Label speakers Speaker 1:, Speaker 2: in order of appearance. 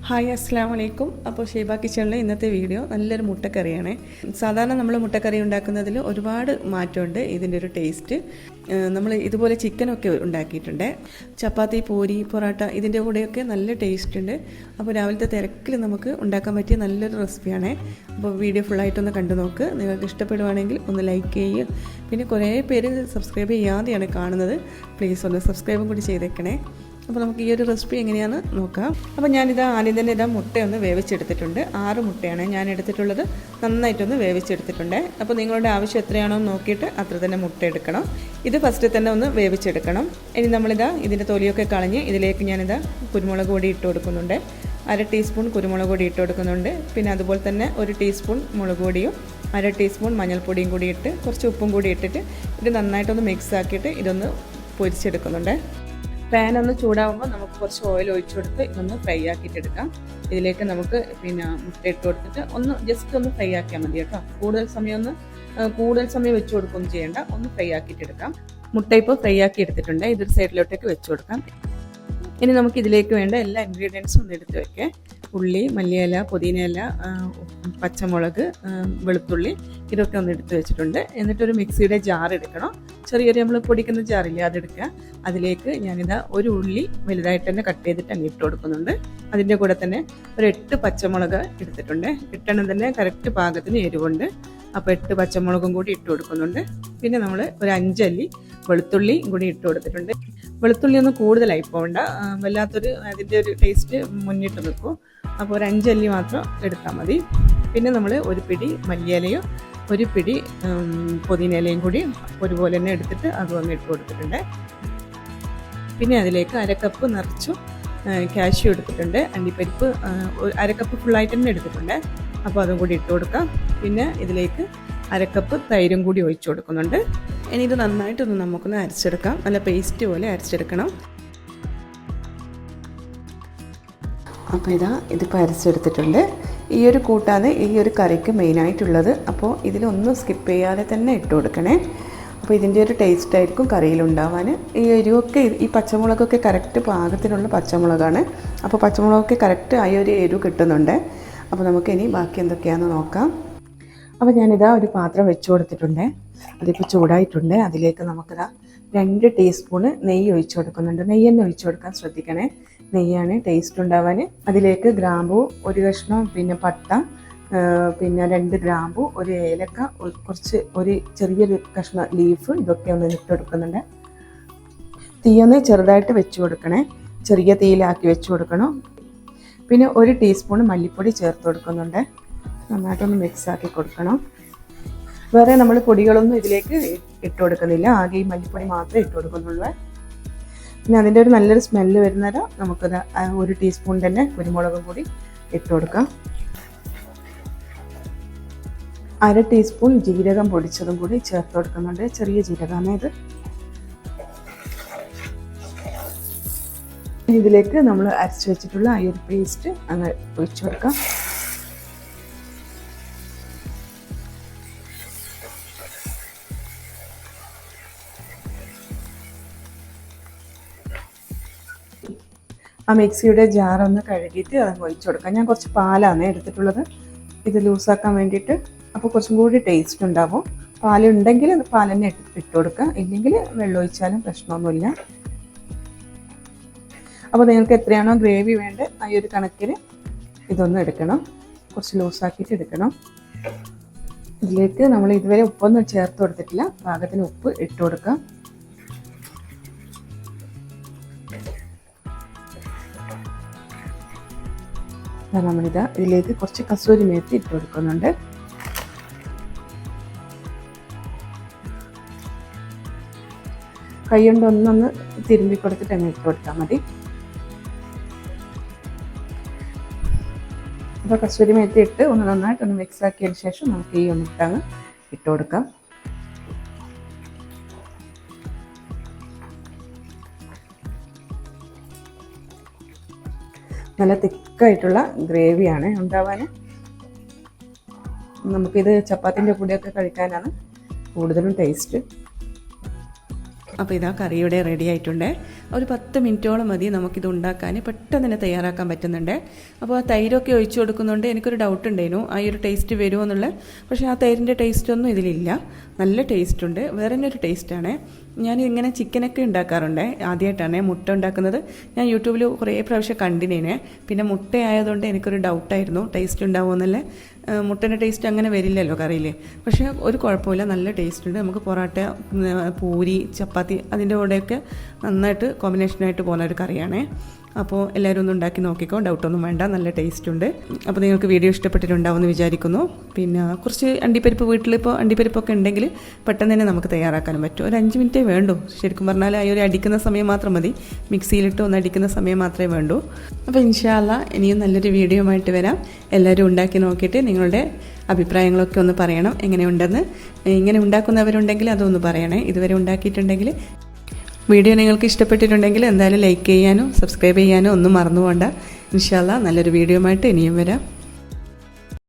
Speaker 1: Hi അസ്സാം വലൈക്കും. അപ്പോൾ ഷീബ കിച്ചണിലെ ഇന്നത്തെ വീഡിയോ നല്ലൊരു മുട്ടക്കറിയാണ്. സാധാരണ നമ്മൾ മുട്ടക്കറി ഉണ്ടാക്കുന്നതിൽ ഒരുപാട് മാറ്റമുണ്ട് ഇതിൻ്റെ ഒരു ടേസ്റ്റ്. നമ്മൾ ഇതുപോലെ ചിക്കനൊക്കെ ഉണ്ടാക്കിയിട്ടുണ്ട്. ചപ്പാത്തി, പൂരി, പൊറോട്ട ഇതിൻ്റെ കൂടെയൊക്കെ നല്ല ടേസ്റ്റ് ഉണ്ട്. അപ്പോൾ രാവിലത്തെ തിരക്കിൽ നമുക്ക് ഉണ്ടാക്കാൻ പറ്റിയ നല്ലൊരു റെസിപ്പിയാണ്. അപ്പോൾ വീഡിയോ ഫുള്ളായിട്ടൊന്ന് കണ്ടു നോക്ക്. നിങ്ങൾക്ക് ഇഷ്ടപ്പെടുവാണെങ്കിൽ ഒന്ന് ലൈക്ക് ചെയ്യുക. പിന്നെ കുറേ പേര് സബ്സ്ക്രൈബ് ചെയ്യാതെയാണ് കാണുന്നത്. പ്ലീസ് ഒന്ന് സബ്സ്ക്രൈബും കൂടി ചെയ്തേക്കണേ. അപ്പോൾ നമുക്ക് ഈ ഒരു റെസിപ്പി എങ്ങനെയാണെന്ന് നോക്കാം. അപ്പോൾ ഞാനിതാ ആദ്യം തന്നെ മുട്ടയൊന്ന് വേവിച്ചെടുത്തിട്ടുണ്ട്. 6 മുട്ടയാണ് ഞാൻ എടുത്തിട്ടുള്ളത്. നന്നായിട്ടൊന്ന് വേവിച്ചെടുത്തിട്ടുണ്ട്. അപ്പോൾ നിങ്ങളുടെ ആവശ്യം എത്രയാണോ എന്ന് നോക്കിയിട്ട് അത്ര തന്നെ മുട്ട എടുക്കണം. ഇത് ഫസ്റ്റ് തന്നെ ഒന്ന് വേവിച്ചെടുക്കണം. ഇനി ഇതിൻ്റെ തൊലിയൊക്കെ കളഞ്ഞ് ഇതിലേക്ക് ഞാനിതാ കുരുമുളക് പൊടി ഇട്ട് കൊടുക്കുന്നുണ്ട്. 1/2 ടീസ്പൂൺ കുരുമുളക് പൊടി ഇട്ട് കൊടുക്കുന്നുണ്ട്. പിന്നെ അതുപോലെ തന്നെ 1 ടീസ്പൂൺ മുളക് പൊടിയും 1/2 ടീസ്പൂൺ മഞ്ഞൾപ്പൊടിയും കൂടി ഇട്ട് കുറച്ച് ഉപ്പും കൂടി ഇട്ടിട്ട് ഇത് നന്നായിട്ടൊന്ന് മിക്സ് ആക്കിയിട്ട് ഇതൊന്ന് പൊരിച്ചെടുക്കുന്നുണ്ട്. പാൻ ഒന്ന് ചൂടാകുമ്പോൾ നമുക്ക് കുറച്ച് ഓയിൽ ഒഴിച്ചു കൊടുത്ത് ഇതൊന്ന് ഫ്രൈ ആക്കിയിട്ടെടുക്കാം. ഇതിലേക്ക് നമുക്ക് മുട്ട ഇട്ട് കൊടുത്തിട്ട് ജസ്റ്റ് ഒന്ന് ഫ്രൈ ആക്കിയാൽ മതി കേട്ടോ. കൂടുതൽ സമയം വെച്ച് കൊടുക്കുകയൊന്നും ചെയ്യേണ്ട. ഒന്ന് ഫ്രൈ ആക്കിയിട്ടെടുക്കാം. മുട്ട ഇപ്പോൾ ഫ്രൈ ആക്കി എടുത്തിട്ടുണ്ട്. ഇതൊരു സൈഡിലോട്ടേക്ക് വെച്ച് കൊടുക്കാം. ഇനി നമുക്ക് ഇതിലേക്ക് വേണ്ട എല്ലാ ഇൻഗ്രീഡിയൻസും ഒന്ന് എടുത്ത് വെക്കാം. ഉള്ളി, മല്ലിയില, പുതിനയില, പച്ചമുളക്, വെളുത്തുള്ളി ഇതൊക്കെ ഒന്ന് എടുത്ത് വെച്ചിട്ടുണ്ട്. എന്നിട്ടൊരു മിക്സിയുടെ ജാർ എടുക്കണം. ചെറിയൊരു നമ്മൾ പൊടിക്കുന്ന ജാറില്ലേ, അതെടുക്കുക. അതിലേക്ക് ഞാനിതാ ഒരു ഉള്ളി വലുതായിട്ട് തന്നെ കട്ട് ചെയ്തിട്ട് അങ്ങ് ഇട്ട് കൊടുക്കുന്നുണ്ട്. അതിൻ്റെ കൂടെ തന്നെ ഒരു 8 പച്ചമുളക് എടുത്തിട്ടുണ്ട്. 8 തന്നെ കറക്റ്റ് പാകത്തിന് എരിവുണ്ട്. അപ്പോൾ 8 പച്ചമുളകും കൂടി ഇട്ട് കൊടുക്കുന്നുണ്ട്. പിന്നെ നമ്മൾ ഒരു 5 അല്ലി വെളുത്തുള്ളി കൂടി ഇട്ട് കൊടുത്തിട്ടുണ്ട്. വെളുത്തുള്ളി ഒന്നും കൂടുതലായി പോകണ്ട, വല്ലാത്തൊരു അതിൻ്റെ ഒരു ടേസ്റ്റ് മുന്നിട്ട് നിൽക്കും. അപ്പോൾ ഒരു 5 അല്ലി മാത്രം എടുത്താൽ മതി. പിന്നെ നമ്മൾ ഒരു പിടി മല്ലിയിലയും ഒരു പിടി പുതിനയിലയും കൂടി ഒരുപോലെ തന്നെ എടുത്തിട്ട് അതും ഇട്ട് കൊടുത്തിട്ടുണ്ട്. പിന്നെ അതിലേക്ക് 1/2 കപ്പ് നിറച്ചു കാഷ്യൂ എടുത്തിട്ടുണ്ട്. അണ്ടിപ്പരിപ്പ് 1/2 കപ്പ് ഫുള്ളായിട്ട് തന്നെ എടുത്തിട്ടുണ്ട്. അപ്പോൾ അതും കൂടി ഇട്ട് കൊടുക്കാം. പിന്നെ ഇതിലേക്ക് 1/2 കപ്പ് തൈരും കൂടി ഒഴിച്ചു കൊടുക്കുന്നുണ്ട്. ഇനി ഇത് നന്നായിട്ടൊന്ന് നമുക്കൊന്ന് അരച്ചെടുക്കാം. നല്ല പേസ്റ്റ് പോലെ അരച്ചെടുക്കണം. അപ്പോൾ ഇതിപ്പോൾ അരച്ചെടുത്തിട്ടുണ്ട്. ഈ ഒരു കൂട്ടാണ് ഈ ഒരു കറിക്ക് മെയിനായിട്ടുള്ളത്. അപ്പോൾ ഇതിലൊന്നും സ്കിപ്പ് ചെയ്യാതെ തന്നെ ഇട്ട് കൊടുക്കണേ. അപ്പോൾ ഇതിൻ്റെ ഒരു ടേസ്റ്റ് ആയിരിക്കും കറിയിലുണ്ടാവാൻ. ഈ എരിവൊക്കെ ഈ പച്ചമുളകൊക്കെ കറക്റ്റ് പാകത്തിനുള്ള പച്ചമുളകാണ്. അപ്പോൾ പച്ചമുളകൊക്കെ കറക്റ്റ് ആ ഒരു എരിവ് കിട്ടുന്നുണ്ട്. അപ്പോൾ നമുക്കിനി ബാക്കി എന്തൊക്കെയാണെന്ന് നോക്കാം. അപ്പോൾ ഞാനിതാ ഒരു പാത്രം വെച്ച് കൊടുത്തിട്ടുണ്ട്. അതിപ്പോൾ ചൂടായിട്ടുണ്ട്. അതിലേക്ക് നമുക്കിതാ 2 ടീസ്പൂണ് നെയ്യ് ഒഴിച്ചു കൊടുക്കുന്നുണ്ട്. നെയ്യ് തന്നെ ഒഴിച്ചു കൊടുക്കാൻ ശ്രദ്ധിക്കണേ. നെയ്യാണ് ടേസ്റ്റ് ഉണ്ടാവാൻ. അതിലേക്ക് ഗ്രാമ്പൂ, ഒരു കഷ്ണം പിന്നെ പട്ട, പിന്നെ 2 ഗ്രാമ്പൂ, ഒരു ഏലക്ക, ഒരു ചെറിയൊരു കഷ്ണം ലീഫ്, ഇതൊക്കെ ഒന്ന് ഇട്ട് കൊടുക്കുന്നുണ്ട്. തീയൊന്ന് ചെറുതായിട്ട് വെച്ച് കൊടുക്കണേ. ചെറിയ തീയിലാക്കി വെച്ച് കൊടുക്കണം. പിന്നെ 1 ടീസ്പൂൺ മല്ലിപ്പൊടി ചേർത്ത് കൊടുക്കുന്നുണ്ട്. നന്നായിട്ടൊന്ന് മിക്സ് ആക്കി കൊടുക്കണം. വേറെ നമ്മൾ പൊടികളൊന്നും ഇതിലേക്ക് ഇട്ട് കൊടുക്കുന്നില്ല. ആകെ ഈ മല്ലിപ്പൊടി മാത്രമേ ഇട്ട് കൊടുക്കുന്നുള്ളൂ. പിന്നെ അതിൻ്റെ ഒരു നല്ലൊരു സ്മെല്ല് വരുന്നവരെ നമുക്കത് 1 ടീസ്പൂൺ തന്നെ കുരുമുളകും കൂടി ഇട്ട് കൊടുക്കാം. 1/2 ടീസ്പൂൺ ജീരകം പൊടിച്ചതും കൂടി ചേർത്ത് കൊടുക്കുന്നുണ്ട്. ചെറിയ ജീരകമാണ് ഇത്. ഇതിലേക്ക് നമ്മൾ അരച്ച് വെച്ചിട്ടുള്ള ഈ ഒരു പേസ്റ്റ് അങ്ങ് ഒഴിച്ചു കൊടുക്കാം. ആ മിക്സിയുടെ ജാറൊന്ന് കഴുകിയിട്ട് അത് ഒഴിച്ചു കൊടുക്കാം. ഞാൻ കുറച്ച് പാലാണ് എടുത്തിട്ടുള്ളത് ഇത് ലൂസാക്കാൻ വേണ്ടിയിട്ട്. അപ്പോൾ കുറച്ചും കൂടി ടേസ്റ്റ് ഉണ്ടാവും. പാലുണ്ടെങ്കിൽ അത് പാൽ തന്നെ ഇട്ട് കൊടുക്കുക. ഇല്ലെങ്കിൽ വെള്ളം ഒഴിച്ചാലും പ്രശ്നമൊന്നുമില്ല. അപ്പോൾ നിങ്ങൾക്ക് എത്രയാണോ ഗ്രേവി വേണ്ടത് ആ ഒരു കണക്കിന് ഇതൊന്നും എടുക്കണം. കുറച്ച് ലൂസാക്കിയിട്ട് എടുക്കണം. ഇതിലേക്ക് നമ്മൾ ഇതുവരെ ഉപ്പൊന്നും ചേർത്ത് കൊടുത്തിട്ടില്ല. പാകത്തിന് ഉപ്പ് ഇട്ട് കൊടുക്കാം. ഇതിലേക്ക് കുറച്ച് കസൂരി മേത്തി ഇട്ട് കൊടുക്കുന്നുണ്ട്. കൈ കൊണ്ട് ഒന്നൊന്ന് തിരുമ്പി കൊടുത്തിട്ട് അങ്ങ് ഇട്ട് കൊടുത്താൽ മതി. അപ്പോൾ കസൂരി മേത്തി ഇട്ട് ഒന്ന് നന്നായിട്ടൊന്ന് മിക്സ് ആക്കിയതിന് ശേഷം നമുക്ക് ഈ ഒന്നിട്ടങ്ങ് ഇട്ട് കൊടുക്കാം. നല്ല തിക്കായിട്ടുള്ള ഗ്രേവിയാണ് ഉണ്ടാവാൻ. നമുക്കിത് ചപ്പാത്തിൻ്റെ കൂടെയൊക്കെ കഴിക്കാനാണ് കൂടുതലും ടേസ്റ്റ്. അപ്പോൾ ഇതാ കറി ഇവിടെ റെഡി ആയിട്ടുണ്ട്. ഒരു 10 മിനിറ്റോളം മതി നമുക്കിത് ഉണ്ടാക്കാൻ, പെട്ടെന്ന് തന്നെ തയ്യാറാക്കാൻ പറ്റുന്നുണ്ട്. അപ്പോൾ ആ തൈരൊക്കെ ഒഴിച്ചു കൊടുക്കുന്നുണ്ട്. എനിക്കൊരു ഡൗട്ട് ഉണ്ടായിരുന്നു ആ ഒരു ടേസ്റ്റ് വരുമോ എന്നുള്ളത്. പക്ഷേ ആ തൈരിൻ്റെ ടേസ്റ്റൊന്നും ഇതിലില്ല. നല്ല ടേസ്റ്റുണ്ട്, വേറെ തന്നെ ഒരു ടേസ്റ്റാണ്. ഞാൻ ഇങ്ങനെ ചിക്കനൊക്കെ ഉണ്ടാക്കാറുണ്ട്, ആദ്യമായിട്ടാണ് മുട്ട ഉണ്ടാക്കുന്നത്. ഞാൻ യൂട്യൂബിൽ കുറേ പ്രാവശ്യം കണ്ടിനേനെ. പിന്നെ മുട്ട ആയതുകൊണ്ട് എനിക്കൊരു ഡൗട്ടായിരുന്നു ടേസ്റ്റ് ഉണ്ടാവുമെന്നല്ലേ. മുട്ടൻ്റെ ടേസ്റ്റ് അങ്ങനെ വരില്ലല്ലോ കറിയിൽ. പക്ഷേ ഒരു കുഴപ്പമില്ല, നല്ല ടേസ്റ്റ് ഉണ്ട്. നമുക്ക് പൊറോട്ട, പൂരി, ചപ്പാത്തി അതിൻ്റെ കൂടെയൊക്കെ നന്നായിട്ട് കോമ്പിനേഷനായിട്ട് പോകുന്ന ഒരു കറിയാണേ. അപ്പോൾ എല്ലാവരും ഒന്ന് ഉണ്ടാക്കി നോക്കിക്കോ, ഡൗട്ടൊന്നും വേണ്ട, നല്ല ടേസ്റ്റ് ഉണ്ട്. അപ്പോൾ നിങ്ങൾക്ക് വീഡിയോ ഇഷ്ടപ്പെട്ടിട്ടുണ്ടാവുമെന്ന് വിചാരിക്കുന്നു. പിന്നെ കുറച്ച് അണ്ടിപ്പരിപ്പ്, വീട്ടിലിപ്പോൾ അണ്ടിപ്പരിപ്പൊക്കെ ഉണ്ടെങ്കിൽ പെട്ടെന്ന് തന്നെ നമുക്ക് തയ്യാറാക്കാനും പറ്റും. ഒരു 5 മിനിറ്റേ വേണ്ടൂ. ശരിക്കും പറഞ്ഞാൽ ആ ഒരു അടിക്കുന്ന സമയം മാത്രം മതി, മിക്സിയിലിട്ട് ഒന്ന് അടിക്കുന്ന സമയം മാത്രമേ വേണ്ടൂ. അപ്പോൾ ഇൻഷാ അല്ലാ ഇനിയും നല്ലൊരു വീഡിയോ ആയിട്ട് വരാം. എല്ലാവരും ഉണ്ടാക്കി നോക്കിയിട്ട് നിങ്ങളുടെ അഭിപ്രായങ്ങളൊക്കെ ഒന്ന് പറയണം, എങ്ങനെയുണ്ടെന്ന്. ഇങ്ങനെ ഉണ്ടാക്കുന്നവരുണ്ടെങ്കിൽ അതൊന്ന് പറയണേ. ഇതുവരെ ഉണ്ടാക്കിയിട്ടുണ്ടെങ്കിൽ. വീഡിയോ നിങ്ങൾക്ക് ഇഷ്ടപ്പെട്ടിട്ടുണ്ടെങ്കിൽ എന്തായാലും ലൈക്ക് ചെയ്യാനോ സബ്സ്ക്രൈബ് ചെയ്യാനോ ഒന്നും മറന്നു പോകണ്ട. ഇൻഷാ അല്ലാ നല്ലൊരു വീഡിയോ ആയിട്ട് ഇനിയും വരാം.